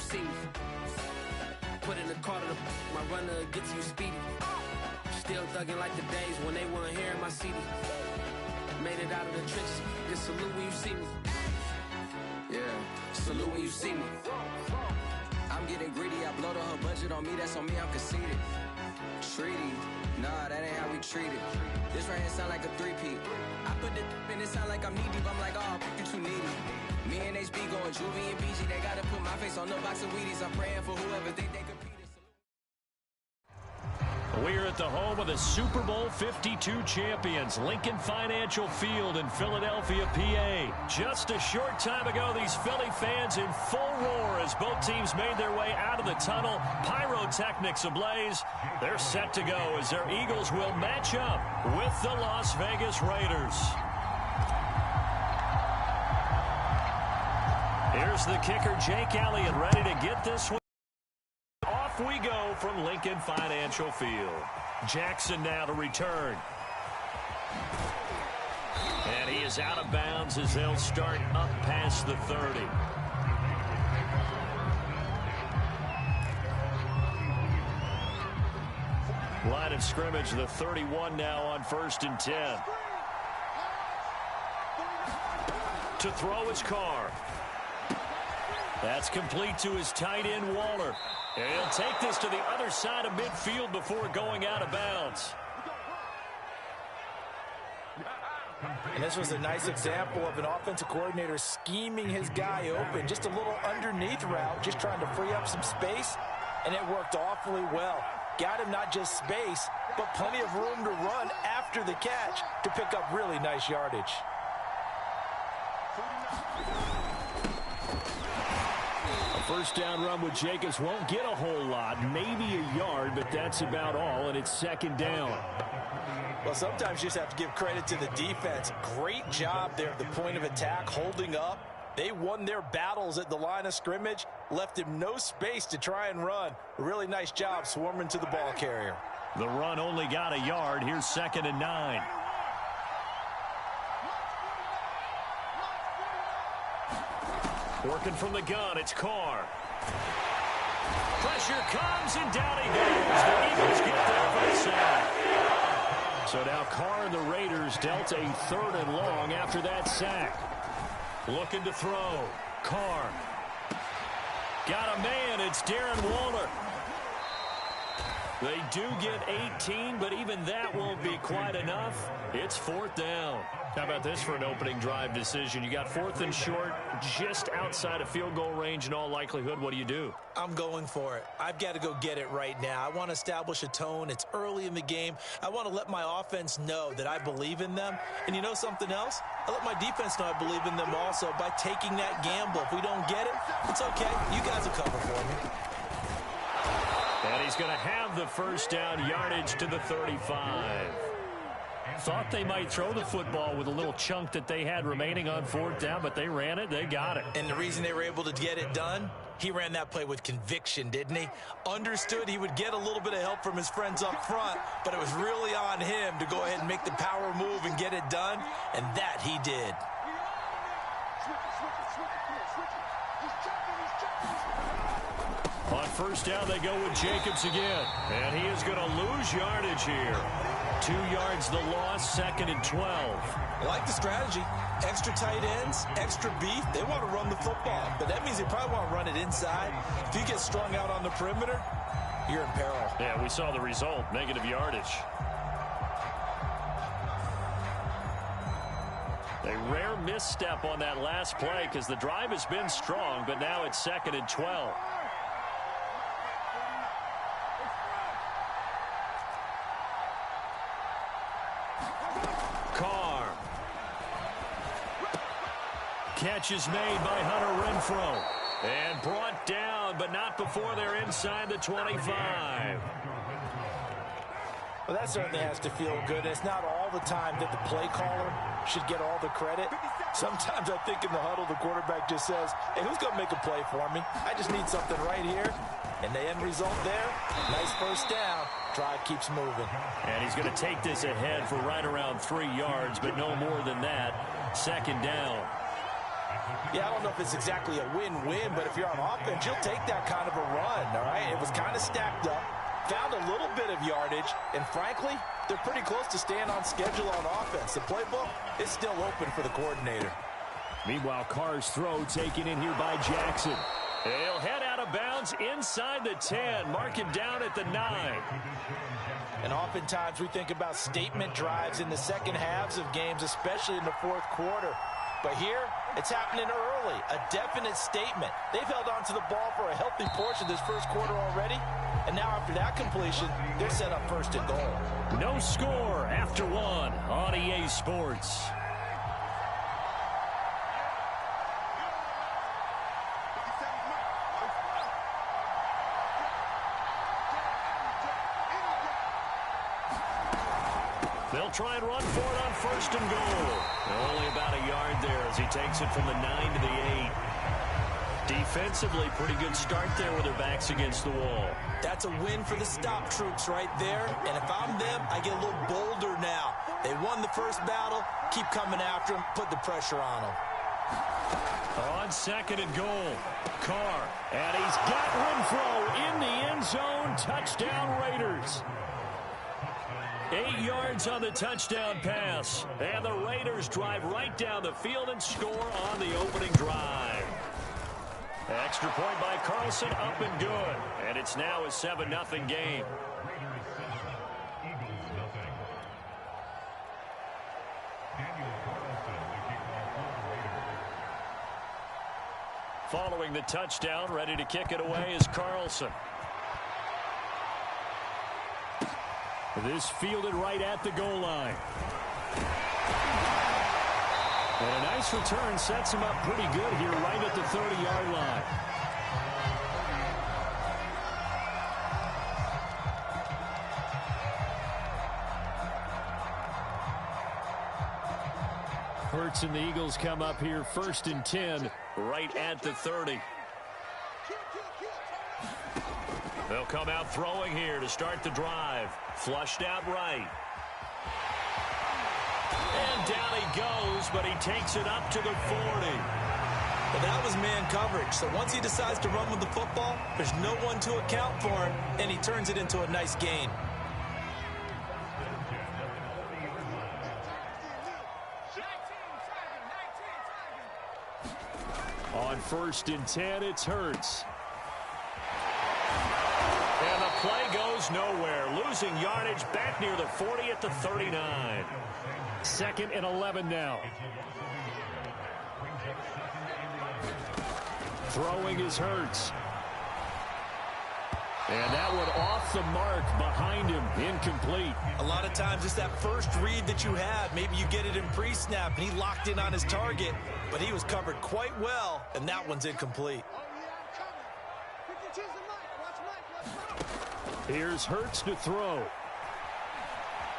see me. Put in the car to my runner gets you speedy. Still thugging like the days when they weren't hearing my CD. Made it out of the trenches, just salute when you see me. Yeah, salute when you see me. I'm getting greedy, I blowed her budget on me, that's on me, I'm conceited. Treaty, nah, that ain't how we treat it. This right here sound like a three-peat. I put the in it sound like I'm knee deep, I'm like, oh, you too needy. Me and HB going Juvie and BG, they gotta put my face on no box of Wheaties. I'm praying for whoever think they compete. We're at the home of the Super Bowl 52 champions, Lincoln Financial Field in Philadelphia, PA. Just a short time ago, these Philly fans in full roar as both teams made their way out of the tunnel. Pyrotechnics ablaze. They're set to go as their Eagles will match up with the Las Vegas Raiders. Here's the kicker, Jake Elliott, ready to get this one. Off we go from Lincoln Financial Field. Jackson now to return. And he is out of bounds as they'll start up past the 30. Line of scrimmage, the 31 now on 1st and 10. To throw his car. That's complete to his tight end, Waller. And he'll take this to the other side of midfield before going out of bounds. And this was a nice example of an offensive coordinator scheming his guy open. Just a little underneath route, just trying to free up some space, and it worked awfully well. Got him not just space, but plenty of room to run after the catch to pick up really nice yardage. First down run with Jacobs won't get a whole lot, maybe a yard, but that's about all, and it's 2nd down. Well, sometimes you just have to give credit to the defense. Great job there at the point of attack, holding up. They won their battles at the line of scrimmage, left him no space to try and run. A really nice job swarming to the ball carrier. The run only got a yard. Here's 2nd and 9. Working from the gun, it's Carr. Pressure comes, and down he goes. The Eagles get there for the sack. So now Carr and the Raiders dealt a 3rd and long after that sack. Looking to throw. Carr. Got a man, it's Darren Waller. They do get 18, but even that won't be quite enough. It's 4th down. How about this for an opening drive decision? You got 4th and short, just outside of field goal range in all likelihood. What do you do? I'm going for it. I've got to go get it right now. I want to establish a tone. It's early in the game. I want to let my offense know that I believe in them. And you know something else? I let my defense know I believe in them also by taking that gamble. If we don't get it, it's okay. You guys will cover for me. And he's going to have the first down, yardage to the 35. Thought they might throw the football with a little chunk that they had remaining on 4th down, but they ran it, they got it. And the reason they were able to get it done, he ran that play with conviction, didn't he? Understood he would get a little bit of help from his friends up front, but it was really on him to go ahead and make the power move and get it done, and that he did. On 1st down, they go with Jacobs again. And he is going to lose yardage here. 2 yards the loss, 2nd and 12. I like the strategy. Extra tight ends, extra beef. They want to run the football, but that means they probably want to run it inside. If you get strung out on the perimeter, you're in peril. Yeah, we saw the result, negative yardage. A rare misstep on that last play because the drive has been strong, but now it's 2nd and 12. Carr. Catch is made by Hunter Renfrow. And brought down, but not before they're inside the 25. Well, that certainly has to feel good. It's not all the time that the play caller should get all the credit. Sometimes I think in the huddle, the quarterback just says, hey, who's going to make a play for me? I just need something right here. And the end result there, nice first down. Drive keeps moving. And he's going to take this ahead for right around 3 yards, but no more than that. 2nd down. Yeah, I don't know if it's exactly a win-win, but if you're on offense, you'll take that kind of a run, all right? It was kind of stacked up, found a little bit of yardage, and frankly, they're pretty close to staying on schedule on offense. The playbook is still open for the coordinator. Meanwhile, Carr's throw taken in here by Jackson. He'll head out of bounds inside the 10. Mark him down at the 9. And oftentimes we think about statement drives in the second halves of games, especially in the fourth quarter. But here, it's happening early, a definite statement. They've held on to the ball for a healthy portion of this first quarter already. And now after that completion, they're set up first and goal. No score after 1 on EA Sports. They'll try and run for it on first and goal. Only about a yard there as he takes it from the 9 to the 8. Defensively, pretty good start there with their backs against the wall. That's a win for the stop troops right there. And if I'm them, I get a little bolder now. They won the first battle. Keep coming after them. Put the pressure on them. On second and goal, Carr. And he's got Renfro in the end zone. Touchdown, Raiders. 8 yards on the touchdown pass. And the Raiders drive right down the field and score on the opening drive. Extra point by Carlson, up and good. And it's now a 7-0 game. Following the touchdown, ready to kick it away is Carlson. This fielded right at the goal line. And a nice return sets him up pretty good here right at the 30-yard line. Hurts and the Eagles come up here first and 10 right at the 30. They'll come out throwing here to start the drive. Flushed out right. And down he goes, but he takes it up to the 40. Well, that was man coverage. So once he decides to run with the football, there's no one to account for him, and he turns it into a nice gain. On first and 10, it's Hurts. And the play goes nowhere. Losing yardage back near the 40 at the 39. Second and 11 now. Throwing is Hurts. And that one off the mark behind him. Incomplete. A lot of times it's that first read that you have. Maybe you get it in pre-snap and he locked in on his target, but he was covered quite well, and that one's incomplete. Here's Hurts to throw.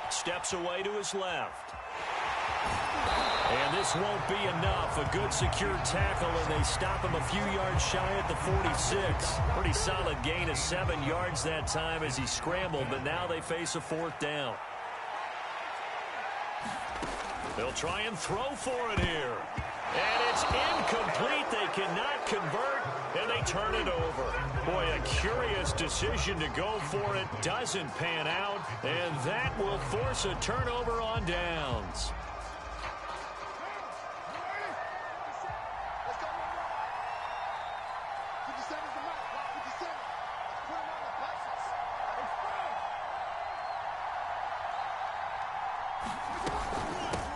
Steps away to his left. And this won't be enough. A good secure tackle, and they stop him a few yards shy at the 46. Pretty solid gain of 7 yards that time as he scrambled, but now they face a fourth down. They'll try and throw for it here. And it's incomplete. They cannot convert, and they turn it over. Boy, a curious decision to go for it. Doesn't pan out, and that will force a turnover on downs.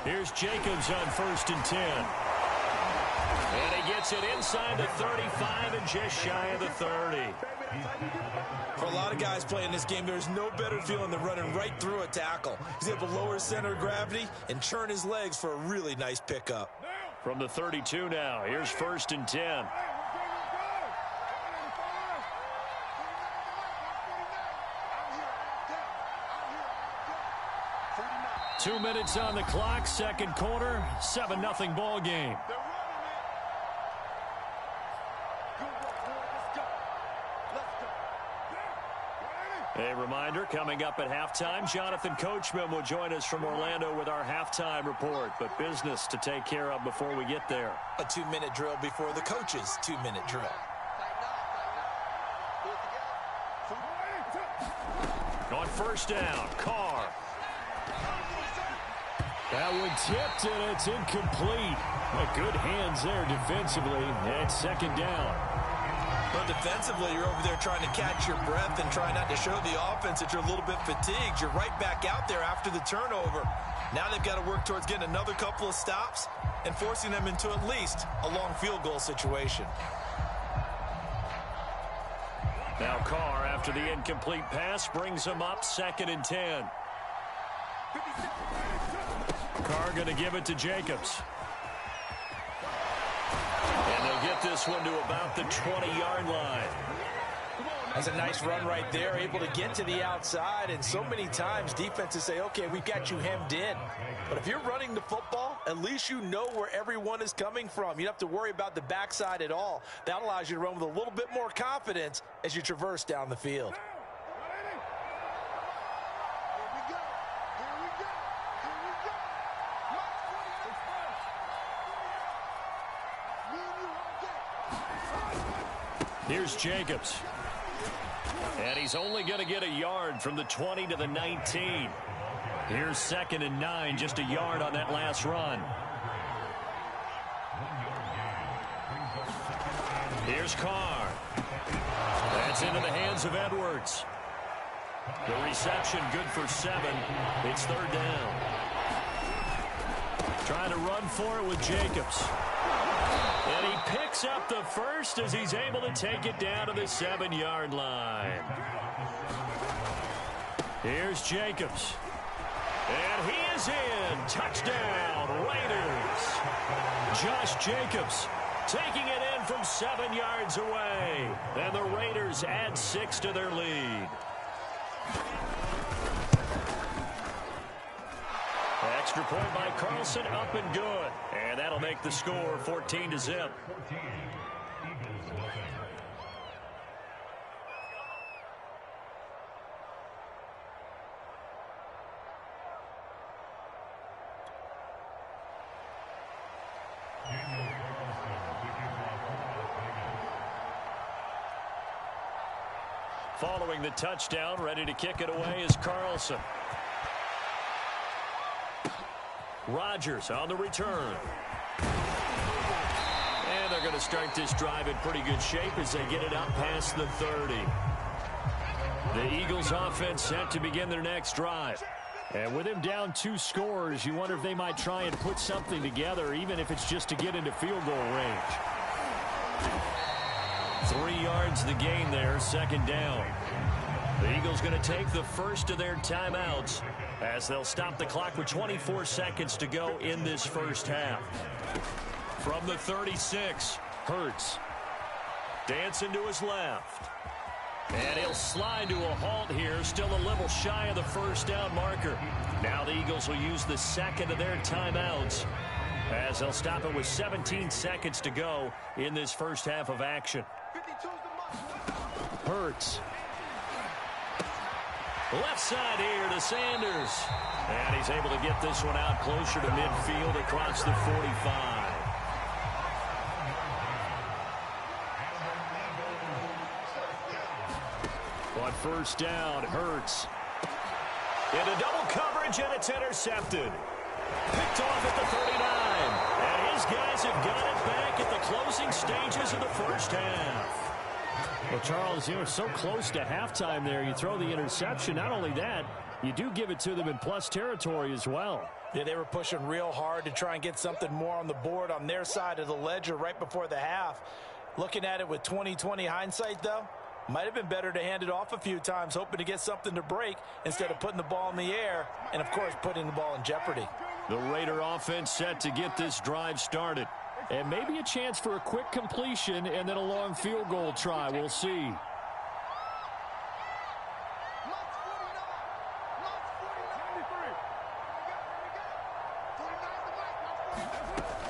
Here's Jacobs on first and 10. And he gets it inside the 35 and just shy of the 30. For a lot of guys playing this game, there's no better feeling than running right through a tackle. He's able to lower his center of gravity and churn his legs for a really nice pickup. From the 32 now, here's first and 10. 2 minutes on the clock, second quarter, 7-0 ball game. A reminder, coming up at halftime, Jonathan Coachman will join us from Orlando with our halftime report. But business to take care of before we get there. A 2-minute drill before the coach's 2-minute drill. On first down, Carr. That one tipped, and it's incomplete. Good hands there defensively. And second down. But defensively, you're over there trying to catch your breath and try not to show the offense that you're a little bit fatigued. You're right back out there after the turnover. Now they've got to work towards getting another couple of stops and forcing them into at least a long field goal situation. Now Carr, after the incomplete pass, brings them up 2nd and 10. Carr going to give it to Jacobs. And they'll get this one to about the 20-yard line. That's a nice run right there, able to get to the outside. And so many times defenses say, okay, we've got you hemmed in. But if you're running the football, at least you know where everyone is coming from. You don't have to worry about the backside at all. That allows you to run with a little bit more confidence as you traverse down the field. Here's Jacobs. And he's only going to get a yard from the 20 to the 19. Here's 2nd and 9, just a yard on that last run. Here's Carr. That's into the hands of Edwards. The reception good for 7. It's 3rd down. Trying to run for it with Jacobs. And he picks up the first as he's able to take it down to the 7-yard line. Here's Jacobs. And he is in. Touchdown, Raiders. Josh Jacobs taking it in from 7 yards away. And the Raiders add 6 to their lead. Extra point by Carlson, up and good. And that'll make the score 14-0. Following the touchdown, ready to kick it away is Carlson. Rodgers on the return. And they're going to start this drive in pretty good shape as they get it up past the 30. The Eagles offense set to begin their next drive. And with him down 2 scores, you wonder if they might try and put something together, even if it's just to get into field goal range. 3 yards the gain there, 2nd down. The Eagles going to take the first of their timeouts as they'll stop the clock with 24 seconds to go in this first half. From the 36, Hurts. Dancing to his left. And he'll slide to a halt here, still a little shy of the first down marker. Now the Eagles will use the second of their timeouts as they'll stop it with 17 seconds to go in this first half of action. Hurts. Left side here to Sanders. And he's able to get this one out closer to midfield across the 45. On first down, Hurts. Into double coverage, and it's intercepted. Picked off at the 39. And his guys have got it back at the closing stages of the first half. Well, Charles, you know, so close to halftime there. You throw the interception. Not only that, you do give it to them in plus territory as well. Yeah, they were pushing real hard to try and get something more on the board on their side of the ledger right before the half. Looking at it with 20/20 hindsight, though, might have been better to hand it off a few times, hoping to get something to break instead of putting the ball in the air and, of course, putting the ball in jeopardy. The Raider offense set to get this drive started. And maybe a chance for a quick completion and then a long field goal try. We'll see.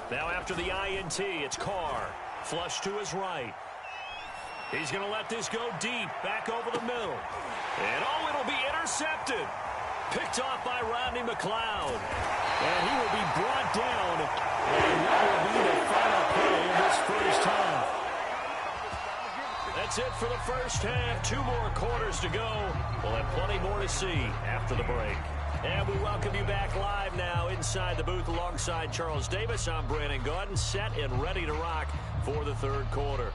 Now after the INT, it's Carr. Flush to his right. He's going to let this go deep, back over the middle. And, oh, it'll be intercepted. Picked off by Rodney McLeod. And he will be brought down. And that will be the final play of this first half. That's it for the first half. 2 more quarters to go. We'll have plenty more to see after the break. And we welcome you back live now inside the booth alongside Charles Davis. I'm Brandon Gaudin, set and ready to rock for the third quarter.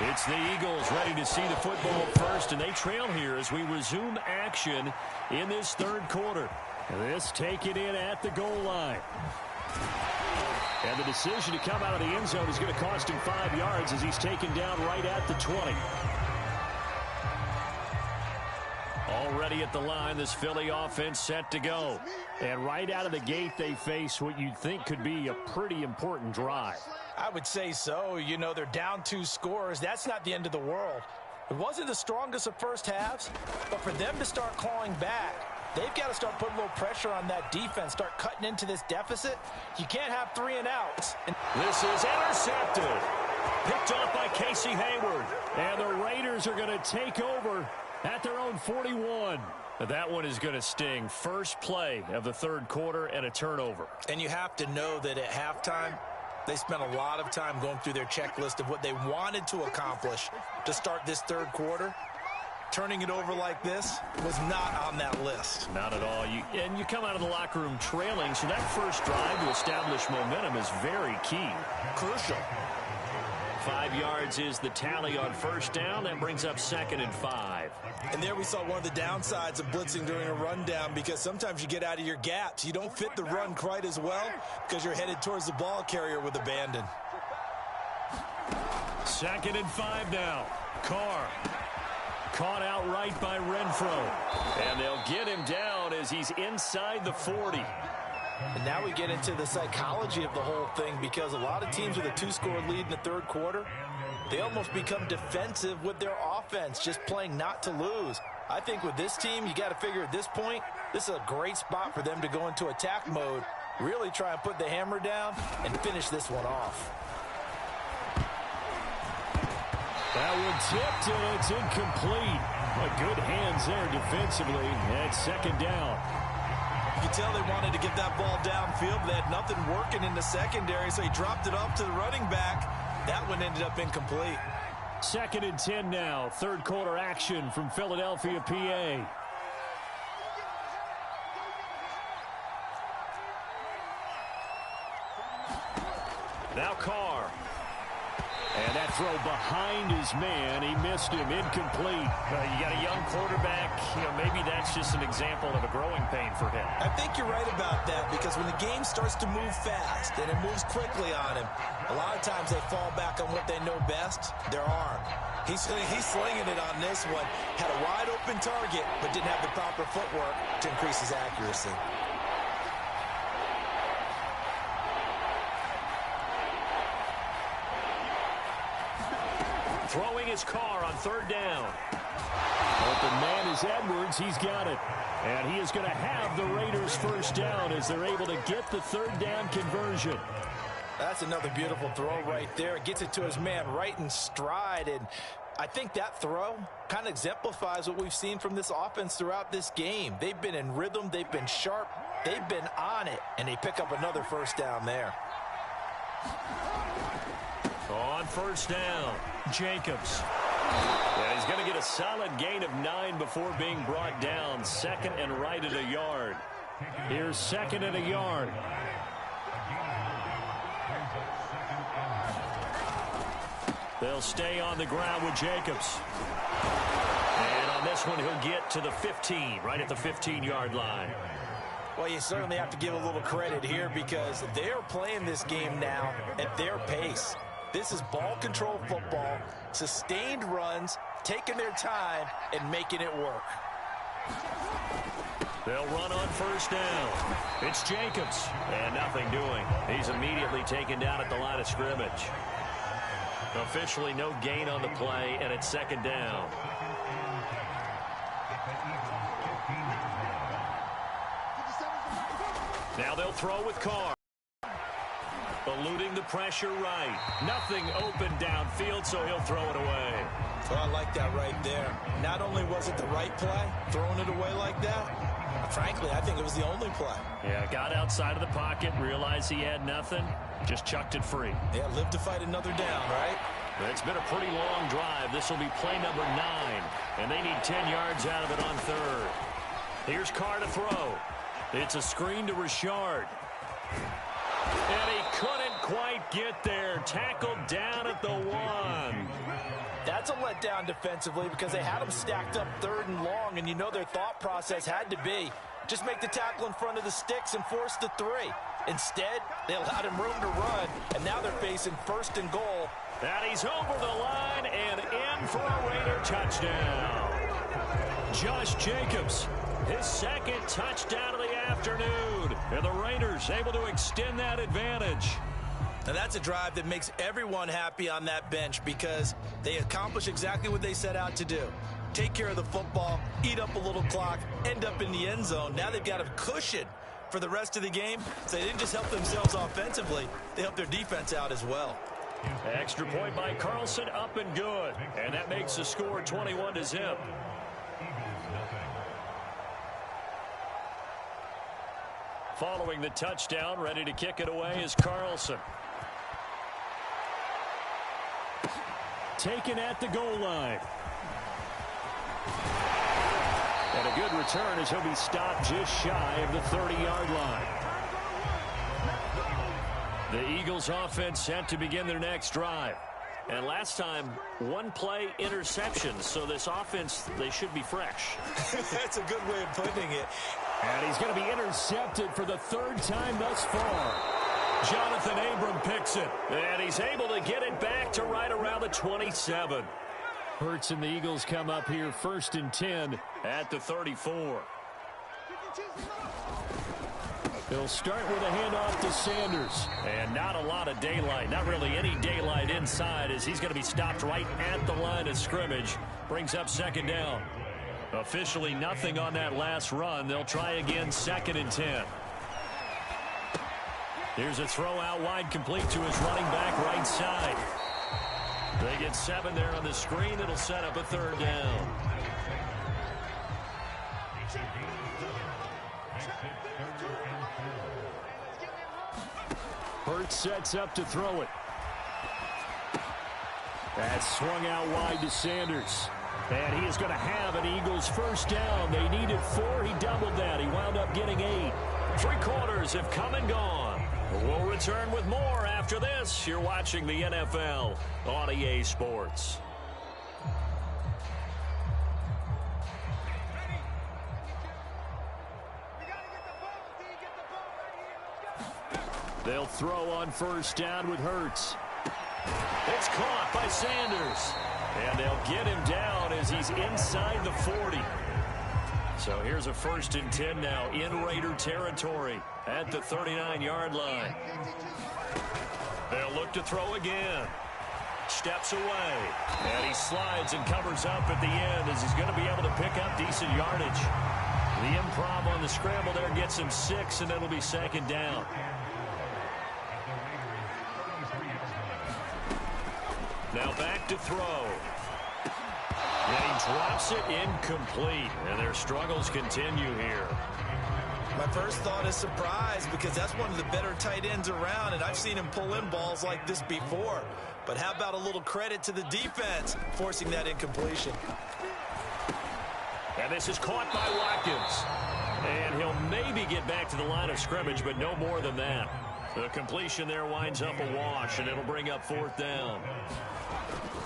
It's the Eagles ready to see the football first, and they trail here as we resume action in this third quarter. This taken in at the goal line. And the decision to come out of the end zone is going to cost him 5 yards as he's taken down right at the 20. Already at the line, this Philly offense set to go. And right out of the gate, they face what you'd think could be a pretty important drive. I would say so. You know, they're down 2 scores. That's not the end of the world. It wasn't the strongest of first halves, but for them to start clawing back, they've got to start putting a little pressure on that defense, start cutting into this deficit. You can't have 3 and outs. This is intercepted. Picked off by Casey Hayward. And the Raiders are going to take over at their own 41. That one is going to sting. First play of the third quarter and a turnover. And you have to know that at halftime, they spent a lot of time going through their checklist of what they wanted to accomplish to start this third quarter. Turning it over like this was not on that list. Not at all. And you come out of the locker room trailing, so that first drive to establish momentum is very key. Crucial. 5 yards is the tally on first down. That brings up 2nd and 5. And there we saw one of the downsides of blitzing during a rundown, because sometimes you get out of your gaps. You don't fit the run quite as well because you're headed towards the ball carrier with abandon. 2nd and 5 now. Carr. Caught outright by Renfro. And they'll get him down as he's inside the 40. And now we get into the psychology of the whole thing, because a lot of teams with a 2-score lead in the third quarter, they almost become defensive with their offense, just playing not to lose. I think with this team, you got to figure at this point, this is a great spot for them to go into attack mode, really try and put the hammer down and finish this one off. That one tipped, and it's incomplete. Good hands there defensively at 2nd down. You can tell they wanted to get that ball downfield, but they had nothing working in the secondary, so he dropped it off to the running back. That one ended up incomplete. 2nd and 10 now. Third quarter action from Philadelphia, PA. Now Carr. And that throw behind his man. He missed him. Incomplete. You got a young quarterback. Maybe that's just an example of a growing pain for him. I think you're right about that, because when the game starts to move fast and it moves quickly on him, a lot of times they fall back on what they know best, their arm. He's slinging it on this one. Had a wide open target, but didn't have the proper footwork to increase his accuracy. Throwing his Carr on 3rd down. Open man is Edwards. He's got it. And he is going to have the Raiders first down as they're able to get the 3rd down conversion. That's another beautiful throw right there. Gets it to his man right in stride. And I think that throw kind of exemplifies what we've seen from this offense throughout this game. They've been in rhythm. They've been sharp. They've been on it. And they pick up another first down there. On first down, Jacobs. Yeah, he's going to get a solid gain of 9 before being brought down. 2nd and right at a yard. Here's 2nd and a yard. They'll stay on the ground with Jacobs. And on this one, he'll get to the 15, right at the 15-yard line. Well, you certainly have to give a little credit here, because they're playing this game now at their pace. This is ball control football, sustained runs, taking their time, and making it work. They'll run on first down. It's Jacobs. And nothing doing. He's immediately taken down at the line of scrimmage. Officially no gain on the play, and it's 2nd down. Now they'll throw with Carr. Eluding the pressure right. Nothing open downfield, so he'll throw it away. Well, I like that right there. Not only was it the right play, throwing it away like that, frankly, I think it was the only play. Yeah, got outside of the pocket, realized he had nothing, just chucked it free. Yeah, live to fight another down, right? It's been a pretty long drive. This will be play number 9, and they need 10 yards out of it on third. Here's Carr to throw. It's a screen to Richard. And he couldn't quite get there. Tackled down at the 1. That's a letdown defensively because they had him stacked up 3rd and long, and you know their thought process had to be just make the tackle in front of the sticks and force the 3. Instead, they allowed him room to run, and now they're facing 1st and goal. And he's over the line and in for a Raider touchdown. Josh Jacobs, his 2nd touchdown of the afternoon. And the Raiders able to extend that advantage. Now that's a drive that makes everyone happy on that bench because they accomplish exactly what they set out to do. Take care of the football, eat up a little clock, end up in the end zone. Now they've got a cushion for the rest of the game. So they didn't just help themselves offensively, they helped their defense out as well. Extra point by Carlson, up and good. And that makes the score 21-0. Following the touchdown, ready to kick it away is Carlson. Taken at the goal line. And a good return as he'll be stopped just shy of the 30-yard line. The Eagles offense set to begin their next drive. And last time, 1-play interceptions. So this offense, they should be fresh. That's a good way of putting it. And he's going to be intercepted for the 3rd time thus far. Jonathan Abram picks it. And he's able to get it back to right around the 27. Hurts and the Eagles come up here 1st and 10 at the 34. He'll start with a handoff to Sanders. And not a lot of daylight, not really any daylight inside as he's going to be stopped right at the line of scrimmage. Brings up 2nd down. Officially nothing on that last run. They'll try again 2nd and 10. Here's a throw out wide complete to his running back right side. They get 7 there on the screen. It'll set up a 3rd down. Hurts sets up to throw it. That's swung out wide to Sanders. And he is going to have an Eagles 1st down. They needed 4. He doubled that. He wound up getting 8. 3 quarters have come and gone. We'll return with more after this. You're watching the NFL on EA Sports. They'll throw on 1st down with Hurts. It's caught by Sanders. And they'll get him down as he's inside the 40. So here's a 1st and 10 now in Raider territory at the 39-yard line. They'll look to throw again. Steps away. And he slides and covers up at the end as he's going to be able to pick up decent yardage. The improv on the scramble there gets him 6, and it'll be 2nd down. Now back to throw. And he drops it incomplete. And their struggles continue here. My first thought is surprise because that's one of the better tight ends around, and I've seen him pull in balls like this before. But how about a little credit to the defense forcing that incompletion? And this is caught by Watkins. And he'll maybe get back to the line of scrimmage, but no more than that. The completion there winds up a wash, and it'll bring up 4th down.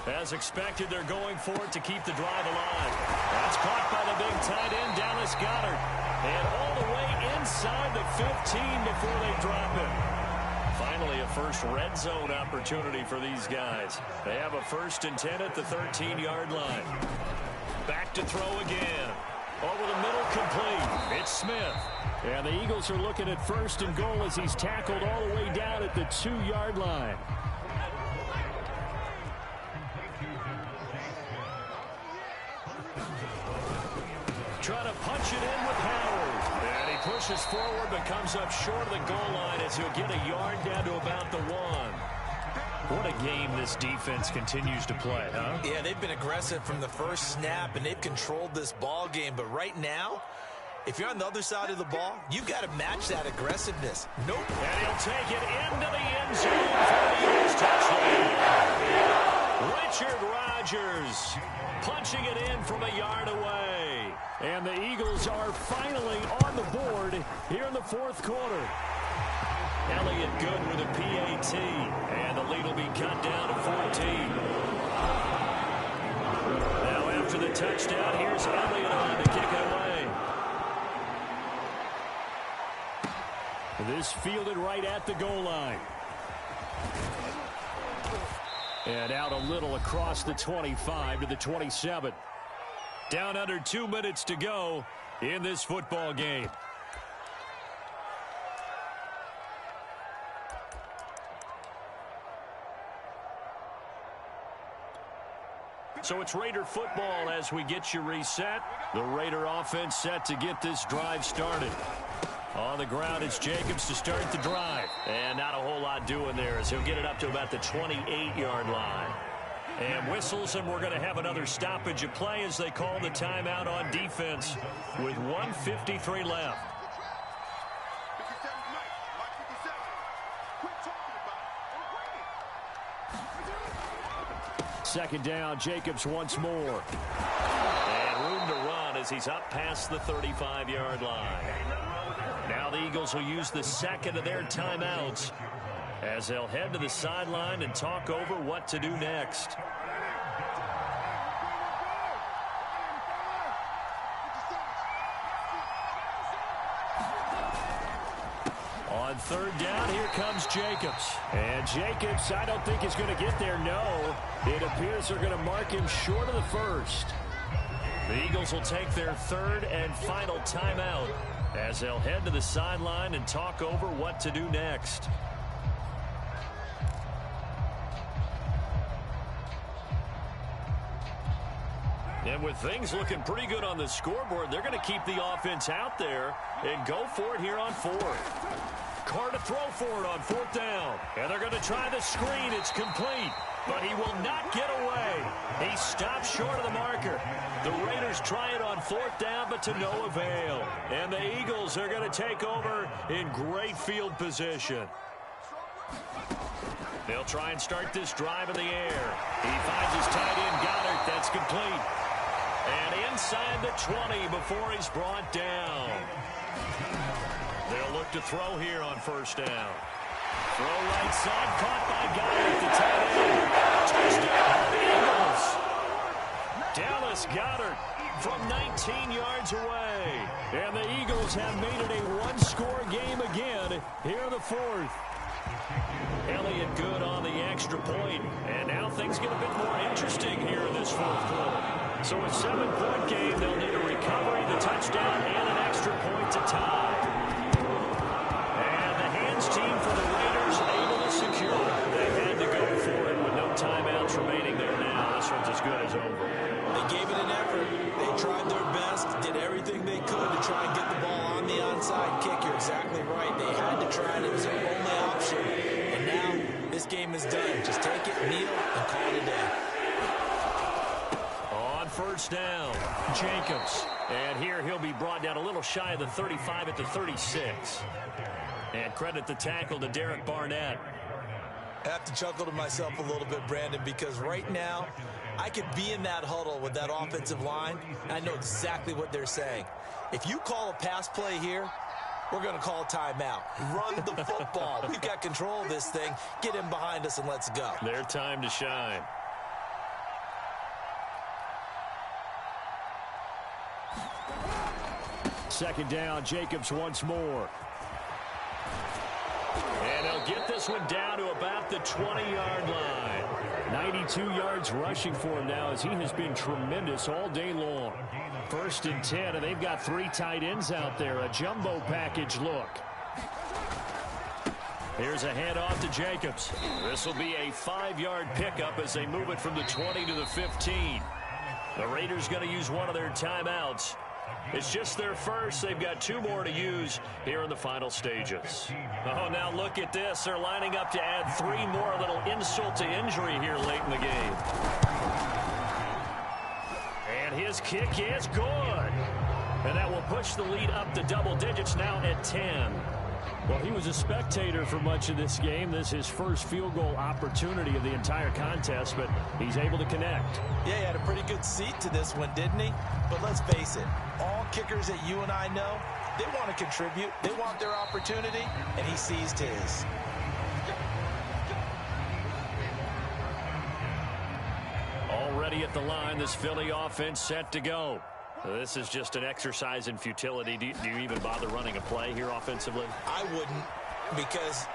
As expected, they're going for it to keep the drive alive. That's caught by the big tight end, Dallas Goedert. And all the way inside the 15 before they drop it. Finally, a first red zone opportunity for these guys. They have a 1st and 10 at the 13-yard line. Back to throw again. Over the middle, complete. It's Smith. And the Eagles are looking at 1st and goal as he's tackled all the way down at the 2-yard line. Trying to punch it in with Howard. And he pushes forward but comes up short of the goal line as he'll get a yard down to about the 1. What a game this defense continues to play, huh? Yeah, they've been aggressive from the first snap, and they've controlled this ball game. But right now, if you're on the other side of the ball, you've got to match that aggressiveness. Nope. And he'll take it into the end zone for the Eagles touchdown. Richard Rodgers punching it in from a yard away. And the Eagles are finally on the board here in the fourth quarter. Elliott good with a PAT, and the lead will be cut down to 14. Now after the touchdown, here's Elliott on to kick it away. This fielded right at the goal line. And out a little across the 25 to the 27. Down under 2 minutes to go in this football game. So it's Raider football as we get you reset. The Raider offense set to get this drive started. On the ground, it's Jacobs to start the drive. And not a whole lot doing there as he'll get it up to about the 28-yard line. And whistles, and we're going to have another stoppage of play as they call the timeout on defense with 1:53 left. Second down, Jacobs once more. And room to run as he's up past the 35-yard line. Now the Eagles will use the second of their timeouts as they'll head to the sideline and talk over what to do next. On third down, here comes Jacobs. And Jacobs, I don't think is going to get there, no. It appears they're going to mark him short of the first. The Eagles will take their third and final timeout as they'll head to the sideline and talk over what to do next. And with things looking pretty good on the scoreboard, they're going to keep the offense out there and go for it here on fourth. Carr to throw for it on fourth down. And they're going to try the screen. It's complete. But he will not get away. He stops short of the marker. The Raiders try it on fourth down, but to no avail. And the Eagles are going to take over in great field position. They'll try and start this drive in the air. He finds his tight end, Goddard. That's complete. And inside the 20 before he's brought down. They'll look to throw here on first down. Throw right side, caught by Goddard, the tight end. Touchdown, Eagles. Dallas Goedert from 19 yards away. And the Eagles have made it a one-score game again here in the fourth. Elliott good on the extra point. And now things get a bit more interesting here in this fourth quarter. So a 7-point game, they'll need a recovery, the touchdown, and an extra point to tie. And the hands team for the Raiders able to secure it. They had to go for it with no timeouts remaining there now. This one's as good as over. They gave it an effort. They tried their best, did everything they could to try and get the ball on the onside kick. You're exactly right. They had to try it. It was their only option. And now this game is done. Just take it, kneel, and call it a day. First down, Jacobs. And here he'll be brought down a little shy of the 35 at the 36. And credit the tackle to Derek Barnett. I have to chuckle to myself a little bit, Brandon, because right now I could be in that huddle with that offensive line, and I know exactly what they're saying. If you call a pass play here, we're going to call a timeout. Run the football. We've got control of this thing. Get him behind us and let's go. Their time to shine. Second down, Jacobs once more. And they'll get this one down to about the 20-yard line. 92 yards rushing for him now as he has been tremendous all day long. First and 10, and they've got 3 tight ends out there. A jumbo package look. Here's a handoff to Jacobs. This will be a 5-yard pickup as they move it from the 20 to the 15. The Raiders going to use one of their timeouts It's just their first. They've got 2 more to use here in the final stages. Oh, now look at this. They're lining up to add 3 more. A little insult to injury here late in the game. And his kick is good. And that will push the lead up to double digits now at 10. Well, he was a spectator for much of this game. This is his first field goal opportunity of the entire contest, but he's able to connect. Yeah, he had a pretty good seat to this one, didn't he? But let's face it, all kickers that you and I know, they want to contribute. They want their opportunity, and he seized his. Already at the line, this Philly offense set to go. This is just an exercise in futility. Do you even bother running a play here offensively? I wouldn't, because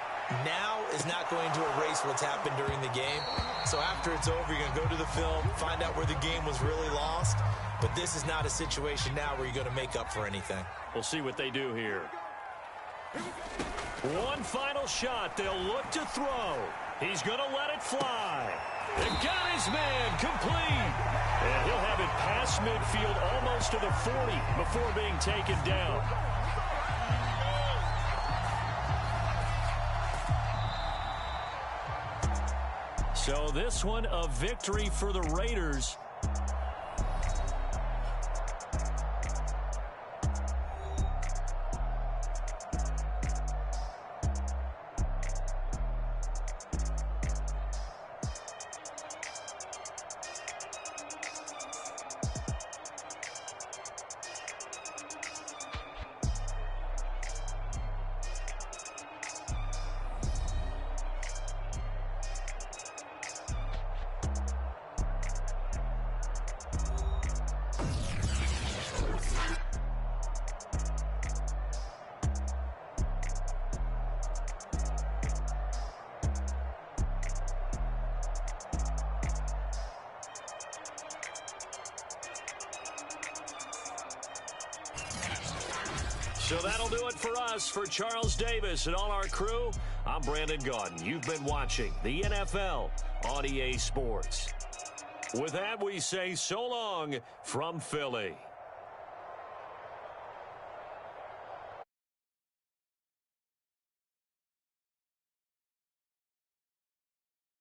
now is not going to erase what's happened during the game. So after it's over, you're going to go to the film, find out where the game was really lost. But this is not a situation now where you're going to make up for anything. We'll see what they do here. One final shot. They'll look to throw. He's going to let it fly. And got his man complete. And he'll have it past midfield almost to the 40 before being taken down. So this one a victory for the Raiders. So that'll do it for us. For Charles Davis and all our crew, I'm Brandon Gaudin. You've been watching the NFL on EA Sports. With that, we say so long from Philly.